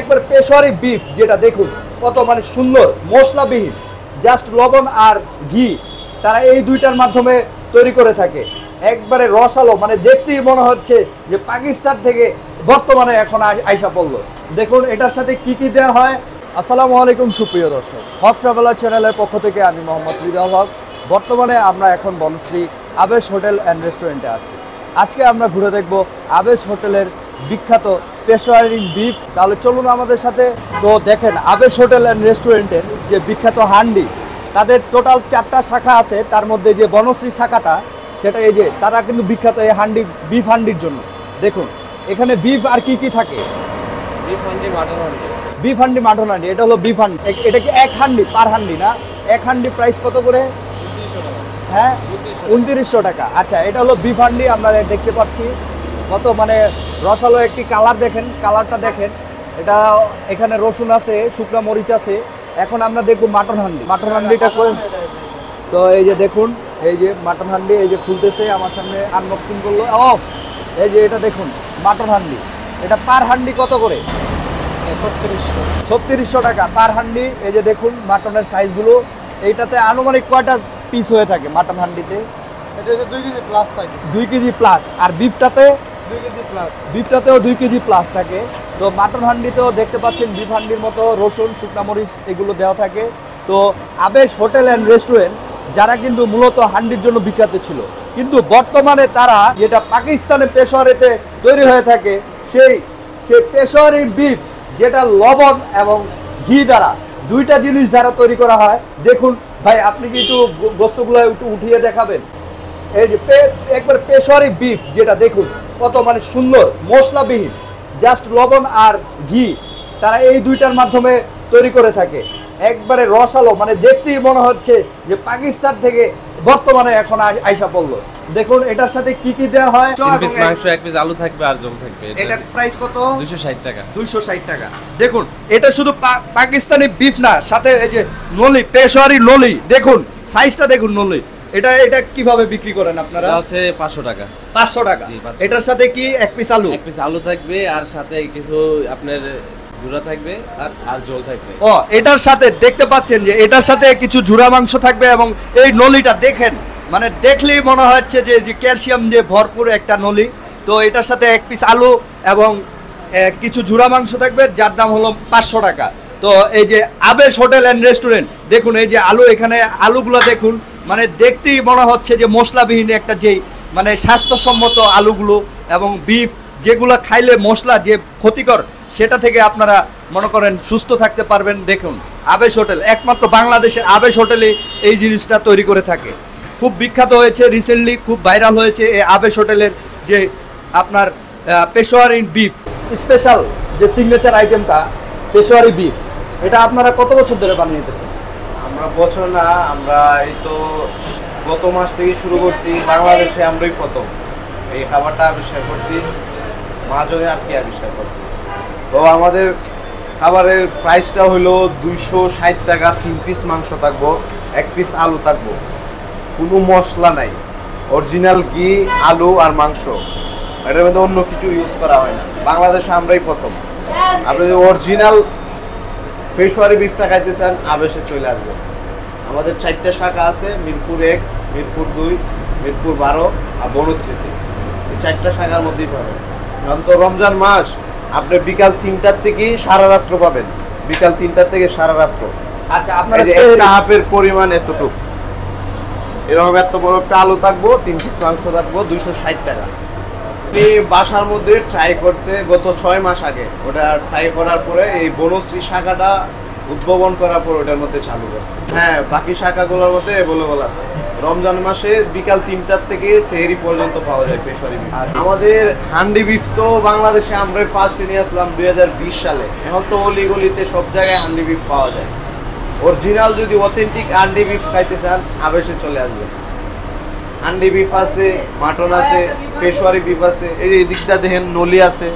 একবার পেশোয়ারি বিফ, যেটা দেখুন কত মানে সুন্দর মশলাবিহীন, জাস্ট লবণ আর ঘি তারা এই দুইটার মাধ্যমে তৈরি করে থাকে। একবারে রসালো, মানে দেখতেই মনে হচ্ছে যে পাকিস্তান থেকে বর্তমানে এখন আইসা পড়লো। দেখুন এটার সাথে কি কি দেওয়া হয়। আসসালামু আলাইকুম সুপ্রিয় দর্শক, হক ট্রাভেলার চ্যানেলের পক্ষ থেকে আমি মোহাম্মদ রিজাউল হক। বর্তমানে আমরা এখন বনশ্রী আবেশ হোটেল অ্যান্ড রেস্টুরেন্টে আছি। আজকে আমরা ঘুরে দেখব আবেশ হোটেলের বিখ্যাত পেশোয়ারি বিফ। তাহলে চলুন আমাদের সাথে। তো দেখেন আবেশ হোটেল অ্যান্ড রেস্টুরেন্টের যে বিখ্যাত হান্ডি, তাদের টোটাল 4টা শাখা আছে, তার মধ্যে যে বনশ্রী শাখাটা সেটা এই যে তারা কিন্তু বিখ্যাত এই হান্ডি, বিফ হান্ডির জন্য। দেখুন এখানে বিফ আর কি কি থাকে। Beef handi, mutton handi. Beef handi, mutton handi, এটা হলো বিফ হান্ডি। এটা কি এক হান্ডি পার হান্ডি না? এক হান্ডি প্রাইস কত করে? 2900 টাকা। হ্যাঁ 2900 টাকা। আচ্ছা, এটা হলো বিফ হান্ডি। আমরা দেখতে পাচ্ছি কত মানে রসালো একটি কালার, দেখেন কালারটা দেখেন। এটা এখানে রসুন আছে, শুকনা মরিচ আছে। এখন আমরা দেখব মাটন হান্ডি। মাটন হান্ডিটা করে, তো এই যে দেখুন এই যে মাটন হান্ডি, এই যে খুলতেছে আমার সামনে, আনবক্সিং করলো। ও এই যে এটা দেখুন মাটন হান্ডি। এটা পার হান্ডি কত করে? 3600 টাকা পার হান্ডি। এই যে দেখুন মাটনের সাইজগুলো। এইটাতে আনুমানিক কয়টা পিস হয়ে থাকে মাটন হান্ডিতে? এটা হচ্ছে 2 কেজি প্লাস থাকে। 2 কেজি প্লাস। আর বিফটাতে? 2 কেজি প্লাস। বিফটাতেও 2 কেজি প্লাস থাকে। তো মাটন হান্ডিতেও দেখতে পাচ্ছেন বিফ হান্ডির মতো রসুন, শুকনা মরিচ এগুলো দেওয়া থাকে। তো আবেশ হোটেল অ্যান্ড রেস্টুরেন্ট যারা কিন্তু মূলত হান্ডির জন্য বিখ্যাত ছিল, কিন্তু বর্তমানে তারা যেটা পাকিস্তানে পেশোয়ারিতে তৈরি হয়ে থাকে, সেই পেশোয়ারি বিফ যেটা লবণ এবং ঘি দ্বারা, দুইটা জিনিস দ্বারা তৈরি করা হয়। দেখুন ভাই, আপনি কি একটু গোস্তগুলো একটু উঠিয়ে দেখাবেন? এই যে একবার পেশোয়ারি বিফ, যেটা দেখুন কত মানে সুন্দর মশলাবিহীন, জাস্ট লবণ আর ঘি তারা এই দুইটার মাধ্যমে তৈরি করে থাকে। একবারে রসালো, মানে দেখতেই মনে হচ্ছে যে পাকিস্তান থেকে বর্তমানে এখন আইসা পড়লো। দেখুন এটার সাথে কি কি দেওয়া হয়। 3 পিস মাংস, 1 পিস আলু থাকবে আর ঝোল থাকবে। এটা প্রাইস কত? 260 টাকা। 260 টাকা। দেখুন এটা শুধু পাকিস্তানি বিফ না, সাথে এই যে নলি, পেশোয়ারি নলি, দেখুন সাইজটা দেখুন নলি। এটা কিভাবে বিক্রি করেন আপনারা? এটা হচ্ছে 500 টাকা। 500 টাকা। এটার সাথে কি 1 পিস আলু? 1 পিস আলু থাকবে আর সাথে কিছু আপনার ঝুরা থাকবে আর ঝোল থাকবে। ও, এটার সাথে দেখতে পাচ্ছেন যে এটার সাথে কিছু ঝুরা মাংস থাকবে। এবং এই নলিটা দেখেন, মানে দেখলেই মনে হচ্ছে যে ক্যালসিয়াম দিয়ে ভরপুর একটা নলি। তো এটার সাথে 1 পিস আলু এবং কিছু ঝুরা মাংস থাকবে, যার দাম হলো 500 টাকা। তো এই যে আবেশ হোটেল অ্যান্ড রেস্টুরেন্ট, দেখুন এই যে আলু, এখানে আলুগুলো দেখুন, মানে দেখতেই মনে হচ্ছে যে মশলাবিহীন একটা, যেই মানে স্বাস্থ্যসম্মত আলুগুলো, এবং বিফ যেগুলো খাইলে মশলা যে ক্ষতিকর, সেটা থেকে আপনারা মনে করেন সুস্থ থাকতে পারবেন। দেখুন আবেশ হোটেল, একমাত্র বাংলাদেশের আবেশ হোটেলে এই জিনিসটা তৈরি করে থাকে। খুব বিখ্যাত হয়েছে, রিসেন্টলি খুব ভাইরাল হয়েছে এই আবেশ হোটেলের যে আপনার পেশোয়ারি বিফ স্পেশাল যে সিগনেচার আইটেমটা পেশোয়ারি বিফ। এটা আপনারা কত বছর ধরে বানিয়েতেছেন? আমরা বছর না, আমরা এই তো গত মাস থেকে শুরু করছি। বাংলাদেশে আমরাই প্রথম এই খাবারটা আবিষ্কার করছি, মাঝনে আর কি আবিষ্কার করছি। তো আমাদের খাবারের প্রাইসটা হলো 260 টাকা। 3 পিস মাংস থাকবো, 1 পিস আলু থাকবো, কোনো মশলা নাই, অরিজিনাল ঘি, আলু আর মাংস। এটার মধ্যে অন্য কিছু ইউজ করা হয় না। বাংলাদেশে আমরাই প্রথম। আপনি যদি অরিজিনাল পেশোয়ারি বিফটা খাইতে চান, আবেশে চলে আসবেন। আমাদের 4টা শাখা আছে, মিরপুর 1, মিরপুর 2, মিরপুর 12 আর বনশ্রীতে। এই 4টা শাখার মধ্যেই পাবেন। এখন তো রমজান মাস, আপনি বিকাল 3টার থেকে সারা রাত্র পাবেন। বিকাল 3টার থেকে সারা রাত্র। আচ্ছা, আপনারা একটা হাফের পরিমাণ এতটুক, এরকম এত বড় একটা আলু থাকবো, 3 পিস মাংস থাকবো, 260 টাকা। আপনি বাসার মধ্যে ট্রাই করছে গত 6 মাস আগে। ওটা ট্রাই করার পরে এই বনশ্রী শাখাটা উদ্ভাবন করার পর ওটার মধ্যে চালু করছে। হ্যাঁ, বাকি শাখাগুলোর মধ্যে অ্যাভেলেবল আছে। রমজান মাসে বিকাল 3টার থেকে সেহরি পর্যন্ত পাওয়া যায় পেশোয়ারি বিফ। আমাদের হান্ডি বিফ তো বাংলাদেশে আমরা ফার্স্ট নিয়ে আসলাম 2020 সালে। এখন তো অলি গলিতে সব জায়গায় হান্ডি বিফ পাওয়া যায়। অরিজিনাল যদি অথেন্টিক হান্ডি বিফ খাইতে চান, আবেশে চলে আসবে। হান্ডি বিফ আছে, মাটন আছে, পেশোয়ারি বিফ আছে। এই যে এদিকটা দেখেন নলি আছে।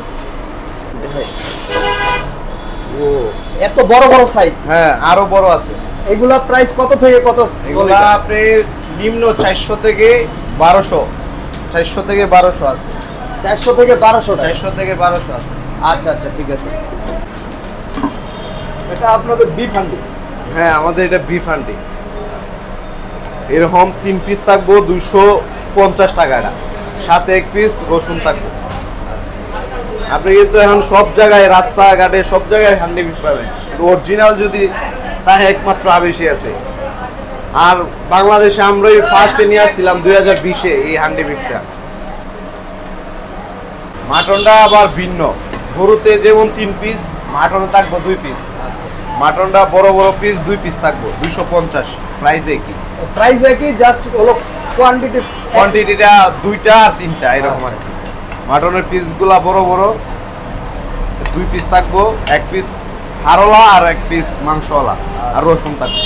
ও, এত বড় বড় সাইজ। হ্যাঁ, আরো বড় আছে। এগুলা প্রাইস কত থেকে কত? এগুলা আপনি নিম্ন 400 থেকে 1200, 400 থেকে 1200 আছে। 400 থেকে 1200 টাকা। 400 থেকে 1200 আছে। আচ্ছা আচ্ছা, ঠিক আছে। এটা আপনাদের বিফ হান্ডি। হ্যাঁ, আমাদের এটা বিফ হান্ডি। এরকম 3 পিস থাকবো 250 টাকা। এটা সাথে 1 পিস রসুন থাকবে। আপনি কিন্তু এখন সব জায়গায় রাস্তাঘাটে সব জায়গায় হান্ডি বিফ পাবেন। অরিজিনাল যদি তাই একমাত্র আবেশি আছে। আর বাংলাদেশে আমরাই ফার্স্টে নিয়ে আসছিলাম 2020-এ এই হান্ডি বিফটা। মাটনটা আবার ভিন্ন। গরুতে যেমন 3 পিস, মাটনে থাকবো 2 পিস। মাটনটা বড় বড় পিস 2 পিস থাকবো 250। প্রাইস একই। প্রাইস একই, জাস্ট হলো কোয়ান্টিটিটা 2টা আর 3টা এরকম আর কি। মাটনের পিসগুলা বড় বড় 2 পিস থাকবো, 1 পিস হাড়ওয়ালা আর 1 পিস মাংসওয়ালা, আর রসুন থাকবে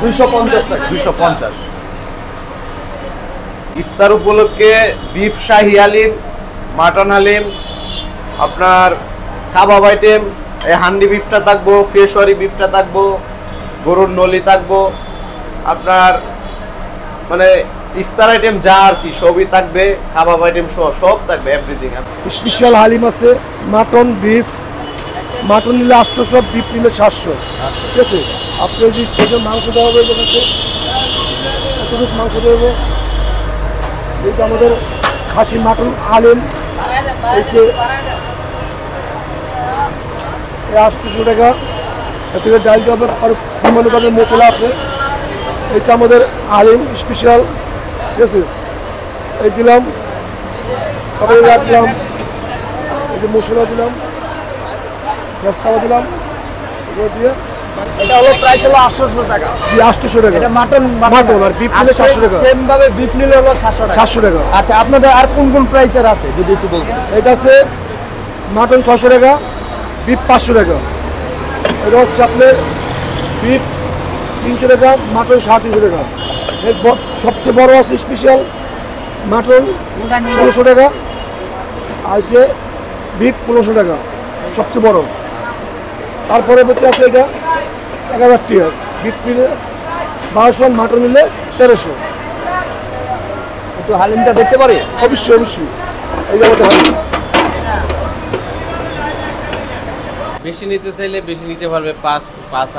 250 টাকা। 250। ইফতার উপলক্ষে বিফ শাহি হালিম, মাটন হালিম, আপনার কাবাব আইটেম, এই হান্ডি বিফটা থাকবো, ফেশওয়ারি বিফটা থাকবো, গরুর নলি থাকবো, আপনার মানে ইফতার আইটেম যা আর কি সবই থাকবে, কাবাব আইটেম সব থাকবে, এভরিথিং। স্পেশাল হালিম আছে, মাটন বিফ, মাটন নিলে 800, বিফ নিলে 700। ঠিক আছে, আপনি যদি স্পেশাল মাংস দেওয়া হবে যেটাতে কতটুকু মাংস দেবো, এইটা আমাদের খাসি মাটন হালিম এসে 800 টাকা। এর থেকে ডালটা আবার আরও বিভিন্ন ধরনের মশলা আছে। এসে আমাদের হালিম স্পেশাল। ঠিক আছে, এই দিলাম, তারপরে রাখলাম, এই যে মশলা দিলাম, রাস্তাও দিলাম, এগুলো দিয়ে এটা হলো প্রাইস হলো 800 টাকা। জি 800 টাকা। এটা মাটন আর বিফ নিলে 700 টাকা। সেম ভাবে বিফ নিলে হলো 700 টাকা। 700 টাকা। আচ্ছা, আপনাদের আর কোন কোন প্রাইসের আছে যদি একটু বলতেন? এটা আছে মাটন 600 টাকা, বিফ 500 টাকা। এটা হচ্ছে আপনার বিফ 300 টাকা, মাটন 350 টাকা। এর সবচেয়ে বড় আছে স্পেশাল মাটন 1600 টাকা, আছে বিফ 1500 টাকা সবচেয়ে বড়। তারপরে বলতে আছে এটা 1000 টাকা, বিফ নিলে 1200, মাটন নিলে 1300। একটু হালিমটা দেখতে পারি? অবশ্যই অবশ্যই। এই যে আমাদের হালিম। বেশি নিতে চাইলে বেশি নিতে পারবে, 5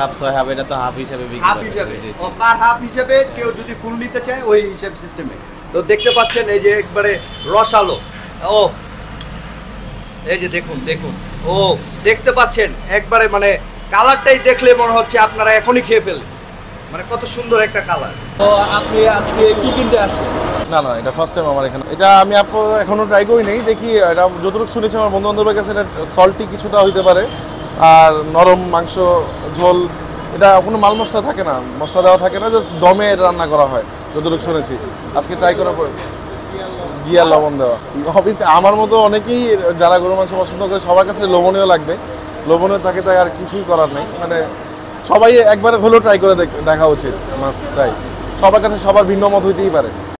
হাফ 6 হাফ, এটা তো হাফ হিসাবে বিক্রি হাফ করে। হিসাবে, জি। ও পার হাফ হিসাবে, কেউ যদি ফুল নিতে চায় ওই হিসাব সিস্টেমে। তো দেখতে পাচ্ছেন এই যে একবারে রসালো। ও এই যে দেখুন দেখুন, ও দেখতে পাচ্ছেন একবারে মানে কালারটাই দেখলে মনে হচ্ছে আপনারা এখনই খেয়ে ফেলেন, মানে কত সুন্দর একটা কালার। তো আপনি আজকে কি কিনতে আসছেন? না না, এটা ফার্স্ট টাইম আমার এখানে। এটা আমি এখনো ট্রাই করি নাই, দেখি। এটা যতটুকু শুনেছি আমার বন্ধু বান্ধবের কাছে, এটা সল্টি কিছুটা হইতে পারে, আর নরম মাংস ঝোল। এটা কোনো মাল মশলা থাকে না, মশলা দেওয়া থাকে না, জাস্ট দমে এটা রান্না করা হয় যতটুকু শুনেছি। আজকে ট্রাই করার পর গিয়ার লবণ দেওয়া। অবভিয়াসলি আমার মতো অনেকেই যারা গরু মাংস পছন্দ করে, সবার কাছে লবণীয় লাগবে। লবণীয় থাকে তাই আর কিছুই করার নেই, মানে সবাই একবার হলেও ট্রাই করে দেখা উচিত, মাস্ট ট্রাই। সবার কাছে সবার ভিন্ন মত হইতেই পারে।